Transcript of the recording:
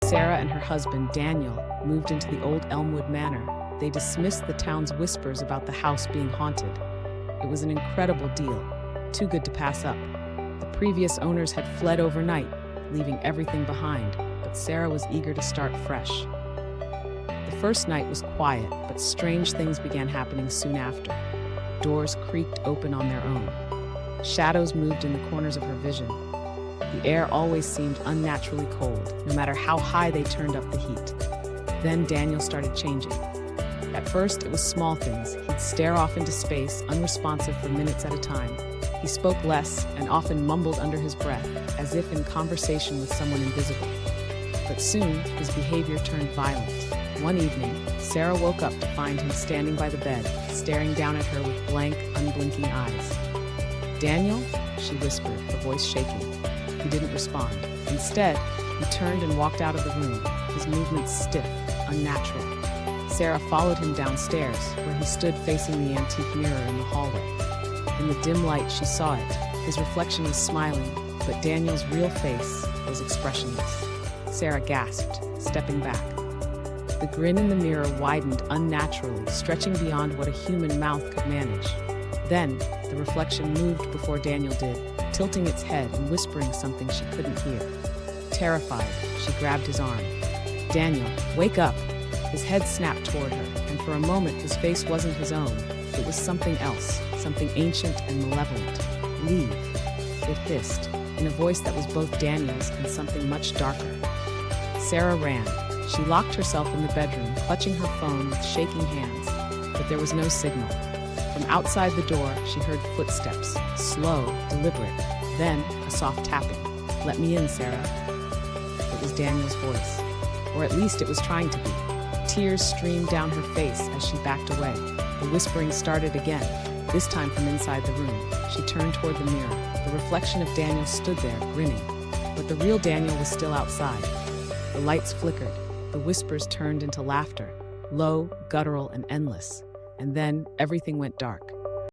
Sarah and her husband, Daniel, moved into the old Elmwood Manor, they dismissed the town's whispers about the house being haunted. It was an incredible deal, too good to pass up. The previous owners had fled overnight, leaving everything behind, but Sarah was eager to start fresh. The first night was quiet, but strange things began happening soon after. Doors creaked open on their own. Shadows moved in the corners of her vision. The air always seemed unnaturally cold, no matter how high they turned up the heat. Then Daniel started changing. At first, it was small things. He'd stare off into space, unresponsive for minutes at a time. He spoke less and often mumbled under his breath, as if in conversation with someone invisible. But soon, his behavior turned violent. One evening, Sarah woke up to find him standing by the bed, staring down at her with blank, unblinking eyes. "Daniel?" she whispered, her voice shaking. He didn't respond. Instead, he turned and walked out of the room, his movements stiff, unnatural. Sarah followed him downstairs, where he stood facing the antique mirror in the hallway. In the dim light, she saw it. His reflection was smiling, but Daniel's real face was expressionless. Sarah gasped, stepping back. The grin in the mirror widened unnaturally, stretching beyond what a human mouth could manage. Then, the reflection moved before Daniel did, tilting its head and whispering something she couldn't hear. Terrified, she grabbed his arm. "Daniel, wake up!" His head snapped toward her, and for a moment his face wasn't his own. It was something else, something ancient and malevolent. "Leave," it hissed, in a voice that was both Daniel's and something much darker. Sarah ran. She locked herself in the bedroom, clutching her phone with shaking hands, but there was no signal. From outside the door, she heard footsteps, slow, deliberate, then a soft tapping. "Let me in, Sarah." It was Daniel's voice, or at least it was trying to be. Tears streamed down her face as she backed away. The whispering started again, this time from inside the room. She turned toward the mirror. The reflection of Daniel stood there, grinning, but the real Daniel was still outside. The lights flickered. The whispers turned into laughter, low, guttural, and endless. And then everything went dark.